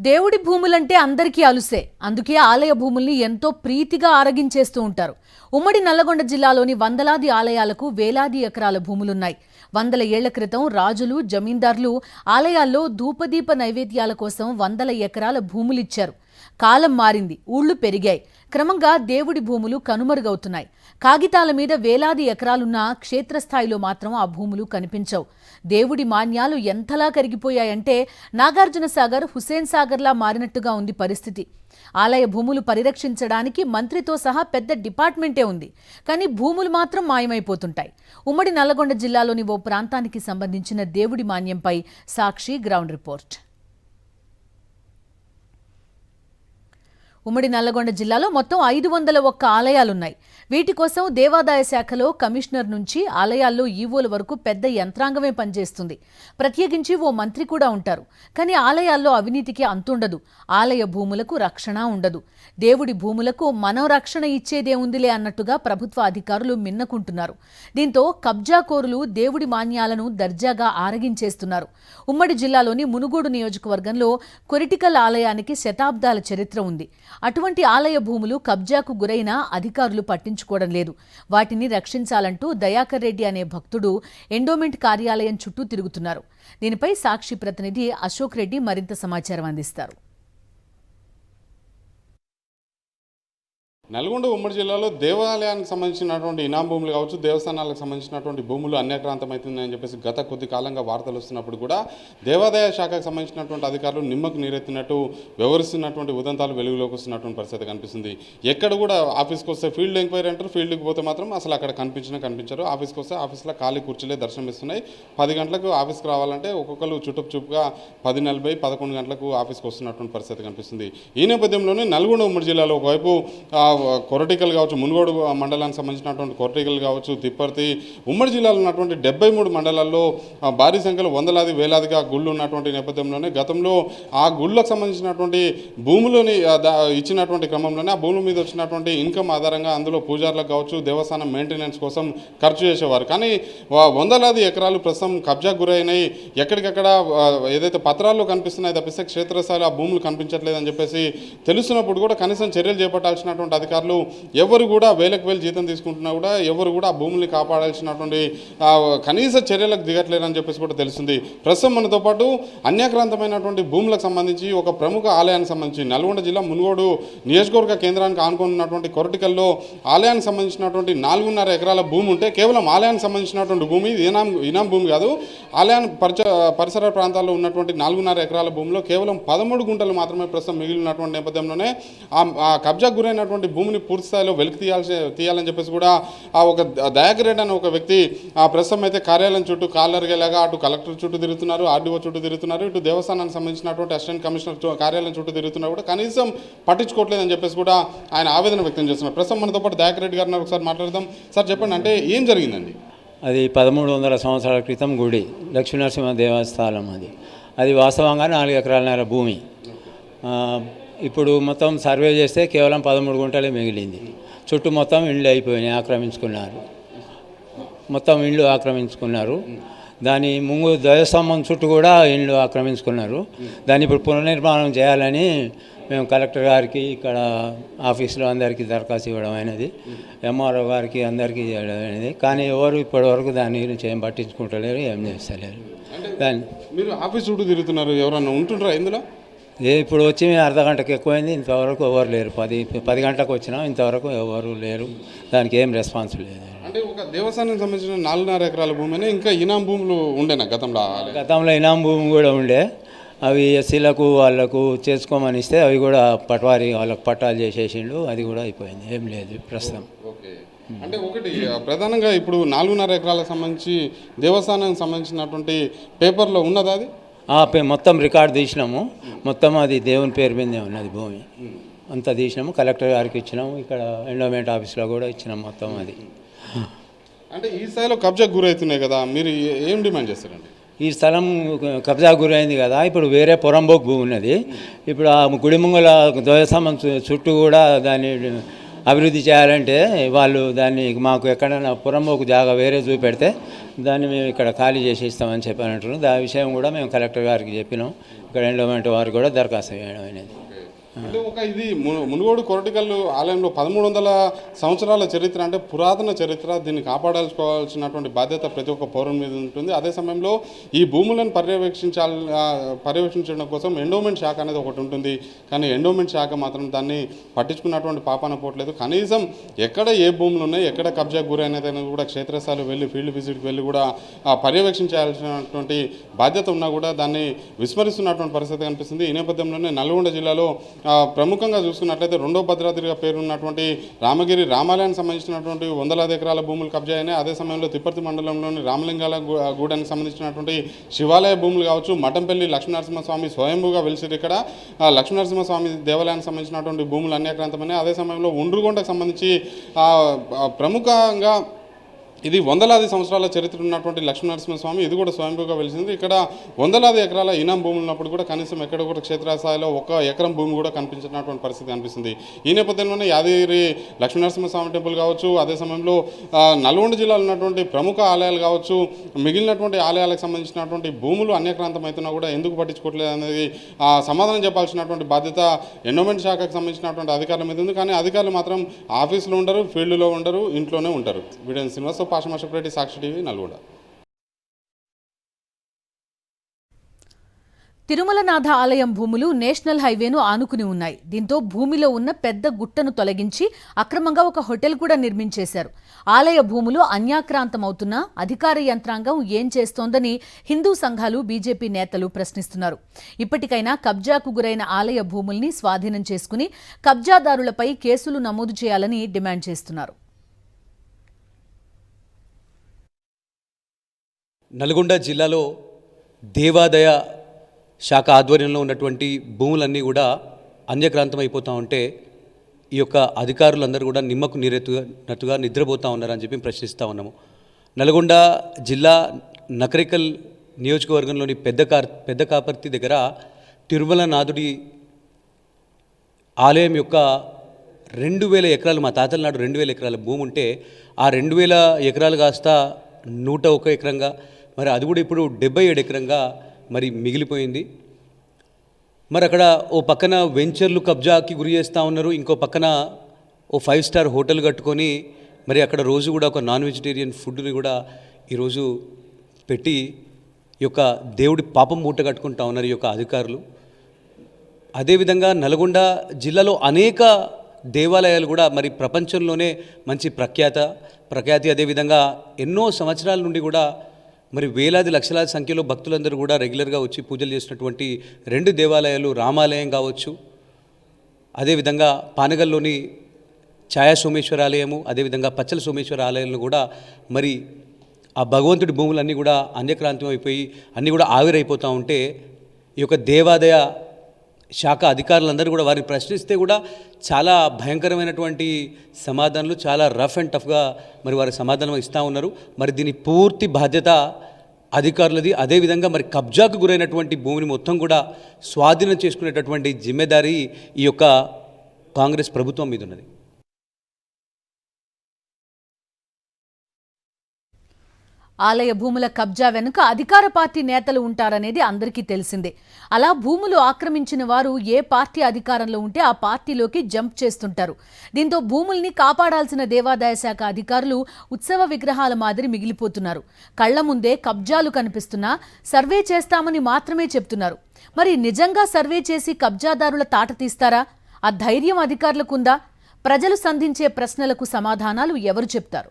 దేవుడి భూములంటే అందరికీ అలుసే. అందుకే ఆలయ భూముల్ని ఎంతో ప్రీతిగా ఆరగించేస్తూ ఉంటారు. ఉమ్మడి నల్లగొండ జిల్లాలోని వందలాది ఆలయాలకు వేలాది ఎకరాల భూములున్నాయి. వందల ఏళ్ల క్రితం రాజులు, జమీందార్లు ఆలయాల్లో ధూపదీప నైవేద్యాల కోసం వందల ఎకరాల భూములిచ్చారు. కాలం మారింది, ఊళ్లు పెరిగాయి. క్రమంగా దేవుడి భూములు కనుమరుగవుతున్నాయి. కాగితాల మీద వేలాది ఎకరాలున్నా క్షేత్రస్థాయిలో మాత్రం ఆ భూములు కనిపించవు. దేవుడి మాన్యాలు ఎంతలా కరిగిపోయాయంటే నాగార్జున సాగర్, హుస్సేన్ సాగర్లా మారినట్టుగా ఉంది పరిస్థితి. ఆలయ భూములు పరిరక్షించడానికి మంత్రితో సహా పెద్ద డిపార్ట్మెంటే ఉంది. కానీ భూములు మాత్రం మాయమైపోతుంటాయి. ఉమ్మడి నల్లగొండ జిల్లాలోని ఓ ప్రాంతానికి సంబంధించిన దేవుడి మాన్యంపై సాక్షి గ్రౌండ్ రిపోర్ట్. ఉమ్మడి నల్లగొండ జిల్లాలో మొత్తం 501 ఆలయాలున్నాయి. వీటి కోసం దేవాదాయ శాఖలో కమిషనర్ నుంచి ఆలయాల్లో ఈవోల వరకు పెద్ద యంత్రాంగమే పనిచేస్తుంది. ప్రత్యేకించి ఓ మంత్రి కూడా ఉంటారు. కానీ ఆలయాల్లో అవినీతికి అంతుండదు. ఆలయ భూములకు రక్షణ ఉండదు. దేవుడి భూములకు మనం రక్షణ ఇచ్చేదేముందిలే అన్నట్టుగా ప్రభుత్వ అధికారులు మిన్నకుంటున్నారు. దీంతో కబ్జాకోరులు దేవుడి మాన్యాలను దర్జాగా ఆరగించేస్తున్నారు. ఉమ్మడి జిల్లాలోని మునుగోడు నియోజకవర్గంలో కొరిటికల్ ఆలయానికి శతాబ్దాల చరిత్ర ఉంది. అటువంటి ఆలయ భూములు కబ్జాకు గురైనా అధికారులు పట్టించుకోవడం లేదు. వాటిని రక్షించాలంటూ దయాకర్ రెడ్డి అనే భక్తుడు ఎండోమెంట్ కార్యాలయం చుట్టూ తిరుగుతున్నారు. దీనిపై సాక్షి ప్రతినిధి అశోక్ రెడ్డి మరింత సమాచారం అందిస్తారు. నల్గొండ ఉమ్మడి జిల్లాలో దేవాలయానికి సంబంధించినటువంటి ఇనాం భూములు కావచ్చు, దేవస్థానాలకు సంబంధించినటువంటి భూములు అన్యాక్రాంతమవుతున్నాయని చెప్పేసి గత కొద్ది కాలంగా వార్తలు వస్తున్నప్పుడు కూడా దేవాదాయ శాఖకు సంబంధించినటువంటి అధికారులు నిమ్మకు నీరెత్తినట్టు వ్యవహరిస్తున్నటువంటి ఉదంతాలు వెలుగులోకి వస్తున్నటువంటి పరిస్థితి కనిపిస్తుంది. ఎక్కడ కూడా ఆఫీస్కి వస్తే ఫీల్డ్ ఎంక్వైరీ అంటారు, ఫీల్డ్కి పోతే మాత్రం అసలు అక్కడ కనిపించరు. ఆఫీస్కి వస్తే ఆఫీస్లో ఖాళీ కుర్చీలే దర్శనమిస్తున్నాయి. 10 గంటలకు ఆఫీస్కి రావాలంటే ఒక్కొక్కరు చుట్టుగా 10:40, 11 గంటలకు ఆఫీస్కి వస్తున్నటువంటి పరిస్థితి కనిపిస్తుంది. ఈ నేపథ్యంలోనే నల్గొండ ఉమ్మడి జిల్లాలో ఒకవైపు కొరటికల్ కావచ్చు, మునుగోడు మండలానికి సంబంధించినటువంటి కొరటికల్ కావచ్చు, తిప్పర్తి, ఉమ్మడి జిల్లాలో ఉన్నటువంటి 73 మండలాల్లో భారీ సంఖ్యలో వందలాది వేలాదిగా గుళ్ళు ఉన్నటువంటి నేపథ్యంలోనే గతంలో ఆ గుళ్ళకు సంబంధించినటువంటి భూములని ఇచ్చినటువంటి క్రమంలోనే ఆ భూముల మీద వచ్చినటువంటి ఇన్కమ్ ఆధారంగా అందులో పూజారులకు కావచ్చు, దేవస్థానం మెయింటెనెన్స్ కోసం ఖర్చు చేసేవారు. కానీ వందలాది ఎకరాలు ప్రస్తుతం కబ్జాకు గురైనాయి. ఎక్కడికక్కడ ఏదైతే పత్రాల్లో కనిపిస్తున్నాయి తప్పిస్తే క్షేత్రస్థాయిలో ఆ భూములు కనిపించట్లేదని చెప్పేసి తెలుస్తున్నప్పుడు కూడా కనీసం చర్యలు చేపట్టాల్సినటువంటి అధికారులు ఎవరు కూడా వేలకు వేలు జీతం తీసుకుంటున్నా కూడా ఎవరు కూడా ఆ భూముల్ని కాపాడాల్సినటువంటి కనీస చర్యలకు దిగట్లేరని చెప్పేసి కూడా తెలుస్తుంది. ప్రస్తుతం మనతో పాటు అన్యాక్రాంతమైనటువంటి భూములకు సంబంధించి ఒక ప్రముఖ ఆలయానికి సంబంధించి నల్గొండ జిల్లా మునుగోడు నియోజకవర్గ కేంద్రానికి ఆనుకున్నటువంటి కొరటికల్లో ఆలయానికి సంబంధించినటువంటి 4.5 ఎకరాల భూమి ఉంటే కేవలం ఆలయానికి సంబంధించినటువంటి భూమి ఇనాం భూమి కాదు. ఆలయానికి పరిసర ప్రాంతాల్లో ఉన్నటువంటి 4.5 ఎకరాల భూమిలో కేవలం 13 గుంటలు మాత్రమే ప్రస్తుతం మిగిలినటువంటి నేపథ్యంలోనే ఆ కబ్జాకు గురైనటువంటి భూమిని పూర్తి స్థాయిలో వెలికి తీయాలని చెప్పేసి కూడా ఒక దయాకర్ రెడ్డి అనే ఒక వ్యక్తి ప్రస్తుతం అయితే కార్యాలయం చుట్టూ కాలర్గేలాగా అటు కలెక్టర్ చుట్టూ తిరుగుతున్నారు, ఆర్డీఓ చుట్టూ తిరుగుతున్నారు, ఇటు దేవస్థానానికి సంబంధించినటువంటి అసిస్టెంట్ కమిషనర్ కార్యాలయం చుట్టూ తిరుగుతున్నారు కూడా కనీసం పట్టించుకోవట్లేదని చెప్పేసి కూడా ఆయన ఆవేదన వ్యక్తం చేస్తున్నారు. ప్రస్తుతం మనతో పాటు దయాకర్ రెడ్డి గారిని ఒకసారి మాట్లాడదాం. సార్ చెప్పండి, అంటే ఏం జరిగిందండి? అది 1300 సంవత్సరాల క్రితం గుడి, లక్ష్మీనరసింహ దేవస్థానం. అది వాస్తవంగా 4 ఎకరాలన్నర భూమి. ఇప్పుడు మొత్తం సర్వే చేస్తే కేవలం 13 గుంటలే మిగిలింది. చుట్టూ మొత్తం ఇండ్లు అయిపోయినాయి, ఆక్రమించుకున్నారు. మొత్తం ఇండ్లు ఆక్రమించుకున్నారు. దాని ముందు ధ్వజస్తంభం చుట్టూ కూడా ఇండ్లు ఆక్రమించుకున్నారు. దాన్ని ఇప్పుడు పునర్నిర్మాణం చేయాలని మేము కలెక్టర్ గారికి, ఇక్కడ ఆఫీసులో అందరికీ దరఖాస్తు ఇవ్వడం అయినది, ఎంఆర్ఓ గారికి అందరికీ చేయడం అయినది. కానీ ఎవరు ఇప్పటివరకు దాని గురించి ఏం పట్టించుకుంటలేరు, ఏం చేస్తలేరు. దాన్ని మీరు ఆఫీస్ చుట్టూ తిరుగుతున్నారు, ఎవరన్నా ఉంటుంటారా ఇందులో? ఇప్పుడు వచ్చి అర్ధ గంటకు ఎక్కువైంది, ఇంతవరకు ఎవరు లేరు. 10 గంటలకు వచ్చినా ఇంతవరకు ఎవరు లేరు. దానికి ఏం రెస్పాన్స్ లేదు. అంటే ఒక దేవస్థానానికి సంబంధించిన 4.5 ఎకరాల భూమి ఇంకా ఇనాం భూములు ఉండేనా గతంలో ఇనాం భూమి కూడా ఉండే. అవి ఎస్సీలకు వాళ్ళకు చేసుకోమని ఇస్తే అవి కూడా పట్వారి వాళ్ళకు పట్టాలు చేసేసిండు. అది కూడా అయిపోయింది, ఏం లేదు ప్రస్తుతం. ఓకే, అంటే ఒకటి ప్రధానంగా ఇప్పుడు 4.5 ఎకరాలకు సంబంధించి దేవస్థానానికి సంబంధించినటువంటి పేపర్లో ఉన్నదా? అది మొత్తం రికార్డు తీసినాము. మొత్తం అది దేవుని పేరు మీదే ఉన్నది భూమి అంతా తీసినాము. కలెక్టర్ గారికి ఇచ్చినాము, ఇక్కడ ఎండోమెంట్ ఆఫీస్లో కూడా ఇచ్చినాము మొత్తం. అది అంటే ఈ స్థాయిలో కబ్జాకు గురవుతున్నాయి కదా, మీరు ఏం డిమాండ్ చేస్తారండి? ఈ స్థలం కబ్జా గురైంది కదా, ఇప్పుడు వేరే పొరంబోకు భూమి ఉన్నది. ఇప్పుడు ఆ గుడి ముంగల ధ్వజస్తంభం చుట్టూ కూడా దాన్ని అభివృద్ధి చేయాలంటే వాళ్ళు దాన్ని మాకు ఎక్కడైనా పురంబోకు జాగా వేరే చూపెడితే దాన్ని మేము ఇక్కడ ఖాళీ చేసి ఇస్తామని చెప్పానంటున్నాం. దాని విషయం కూడా మేము కలెక్టర్ గారికి చెప్పినాం. ఇక్కడ ఎండోమెంట్ వారు కూడా దరఖాస్తు చేయడం అనేది. అంటే ఇది మునుగోడు కొరటికల్ ఆలయంలో 1300 సంవత్సరాల చరిత్ర, అంటే పురాతన చరిత్ర. దీన్ని కాపాడాల్సుకోవాల్సినటువంటి బాధ్యత ప్రతి ఒక్క పౌరుని మీద ఉంటుంది. అదే సమయంలో ఈ భూములను పర్యవేక్షించడం కోసం ఎండోమెంట్ శాఖ అనేది ఒకటి ఉంటుంది. కానీ ఎండోమెంట్ శాఖ మాత్రం దాన్ని పట్టించుకున్నటువంటి పాపాన పోవట్లేదు. కనీసం ఎక్కడ ఏ భూములు ఉన్నాయి, ఎక్కడ కబ్జా గురైనది అనేది కూడా క్షేత్రస్థాయిలో వెళ్ళి ఫీల్డ్ విజిట్కి వెళ్ళి కూడా పర్యవేక్షించాల్సినటువంటి బాధ్యత ఉన్నా కూడా దాన్ని విస్మరిస్తున్నటువంటి పరిస్థితి కనిపిస్తుంది. ఈ నేపథ్యంలోనే నల్గొండ జిల్లాలో ప్రముఖంగా చూసుకున్నట్లయితే రెండో భద్రాద్రిగా పేరున్నటువంటి రామగిరి రామాలయానికి సంబంధించినటువంటి వందలాది ఎకరాల భూములు కబ్జా అయినాయి. అదే సమయంలో తిప్పర్తి మండలంలోని రామలింగాల గూడానికి సంబంధించినటువంటి శివాలయ భూములు కావచ్చు, మఠంపల్లి లక్ష్మీనరసింహస్వామి స్వయంభూగా వెలిసిరు. ఇక్కడ లక్ష్మీనరసింహస్వామి దేవాలయానికి సంబంధించినటువంటి భూములు అన్యాక్రాంతమైనాయి. అదే సమయంలో ఉండ్రుగొండకు సంబంధించి ప్రముఖంగా ఇది వందలాది సంవత్సరాల చరిత్ర ఉన్నటువంటి లక్ష్మీనరసింహస్వామి, ఇది కూడా స్వయంభూగా వెలిసింది. ఇక్కడ వందలాది ఎకరాల ఇనాం భూములు ఉన్నప్పుడు కూడా కనీసం ఎక్కడ కూడా క్షేత్రస్థాయిలో 1 ఎకరం భూమి కూడా కనిపించినటువంటి పరిస్థితి కనిపిస్తుంది. ఈ నేపథ్యంలోనే యాదగిరి లక్ష్మీనరసింహస్వామి టెంపుల్ కావచ్చు, అదే సమయంలో నల్గొండ జిల్లాలో ఉన్నటువంటి ప్రముఖ ఆలయాలు కావచ్చు, మిగిలినటువంటి ఆలయాలకు సంబంధించినటువంటి భూములు అన్యక్రాంతమవుతున్నా కూడా ఎందుకు పట్టించుకోవట్లేదు అనేది సమాధానం చెప్పాల్సినటువంటి బాధ్యత ఎండోమెంట్ శాఖకు సంబంధించినటువంటి అధికారుల మీద ఉంది. కానీ అధికారులు మాత్రం ఆఫీసులో ఉండరు, ఫీల్డ్లో ఉండరు, ఇంట్లోనే ఉంటారు. వీడియో శ్రీనివాస్, పాషమాషపరెడ్డి, సాక్షి టీవీ, నల్గొండ. తిరుమలనాథ ఆలయం భూములు నేషనల్ హైవేను ఆనుకుని ఉన్నాయి. దీంతో భూమిలో ఉన్న పెద్ద గుట్టను తొలగించి అక్రమంగా ఒక హోటల్ కూడా నిర్మించేశారు. ఆలయ భూములు అన్యాక్రాంతమవుతున్నా అధికార యంత్రాంగం ఏం చేస్తోందని హిందూ సంఘాలు, బీజేపీ నేతలు ప్రశ్నిస్తున్నారు. ఇప్పటికైనా కబ్జాకు గురైన ఆలయ భూముల్ని స్వాధీనం చేసుకుని కబ్జాదారులపై కేసులు నమోదు చేయాలని డిమాండ్ చేస్తున్నారు. నల్గొండ జిల్లాలో దేవాదాయ శాఖ ఆధ్వర్యంలో ఉన్నటువంటి భూములన్నీ కూడా అన్యక్రాంతం అయిపోతూ ఉంటే ఈ యొక్క అధికారులందరూ కూడా నిమ్మకు నీరెత్తునట్టుగా నిద్రపోతూ ఉన్నారని చెప్పి ప్రశ్నిస్తూ ఉన్నాము. నల్గొండ జిల్లా నకరికల్ నియోజకవర్గంలోని పెద్ద కాపర్తి దగ్గర తిరుమలనాథుడి ఆలయం యొక్క 2000 ఎకరాలు, మా తాతల నాడు 2000 ఎకరాల భూమి ఉంటే ఆ 2000 ఎకరాలు కాస్త 101 ఎకరంగా, మరి అది కూడా ఇప్పుడు 77 ఎకరంగా మరి మిగిలిపోయింది. మరి అక్కడ ఓ పక్కన వెంచర్లు కబ్జాకి గురి చేస్తూ ఉన్నారు, ఇంకో పక్కన ఓ 5 స్టార్ హోటల్ కట్టుకొని మరి అక్కడ రోజు కూడా ఒక నాన్ వెజిటేరియన్ ఫుడ్ని కూడా ఈరోజు పెట్టి ఈ యొక్క దేవుడి పాపం మూట కట్టుకుంటా ఉన్నారు ఈ యొక్క అధికారులు. అదేవిధంగా నల్గొండ జిల్లాలో అనేక దేవాలయాలు కూడా మరి ప్రపంచంలోనే మంచి ప్రఖ్యాతి అదేవిధంగా ఎన్నో సంవత్సరాల నుండి కూడా మరి వేలాది లక్షలాది సంఖ్యలో భక్తులందరూ కూడా రెగ్యులర్గా వచ్చి పూజలు చేసినటువంటి 2 దేవాలయాలు, రామాలయం కావచ్చు, అదేవిధంగా పానగల్లోని ఛాయా సోమేశ్వర ఆలయము, అదేవిధంగా పచ్చల సోమేశ్వర ఆలయాలను కూడా మరి ఆ భగవంతుడి భూములన్నీ కూడా అన్యక్రాంతం అయిపోయి అన్నీ కూడా ఆవిరైపోతూ ఉంటే ఈ యొక్క దేవాదాయ శాఖ అధికారులందరూ కూడా వారిని ప్రశ్నిస్తే కూడా చాలా భయంకరమైనటువంటి సమాధానాలు, చాలా రఫ్ అండ్ టఫ్గా మరి వారి సమాధానం ఇస్తూ ఉన్నారు. మరి దీని పూర్తి బాధ్యత అధికారులది. అదేవిధంగా మరి కబ్జాకు గురైనటువంటి భూమిని మొత్తం కూడా స్వాధీనం చేసుకునేటటువంటి జిమ్మెదారీ ఈ యొక్క కాంగ్రెస్ ప్రభుత్వం మీద ఉన్నది. ఆలయ భూముల కబ్జా వెనుక అధికార పార్టీ నేతలు ఉంటారనేది అందరికీ తెలిసిందే. అలా భూములు ఆక్రమించిన వారు ఏ పార్టీ అధికారంలో ఉంటే ఆ పార్టీలోకి జంప్ చేస్తుంటారు. దీంతో భూముల్ని కాపాడాల్సిన దేవాదాయ శాఖ అధికారులు ఉత్సవ విగ్రహాల మాదిరి మిగిలిపోతున్నారు. కళ్ల ముందే కబ్జాలు కనిపిస్తున్నా సర్వే చేస్తామని మాత్రమే చెప్తున్నారు. మరి నిజంగా సర్వే చేసి కబ్జాదారుల తాట తీస్తారా? ఆ ధైర్యం అధికారులకుందా? ప్రజలు సంధించే ప్రశ్నలకు సమాధానాలు ఎవరు చెప్తారు?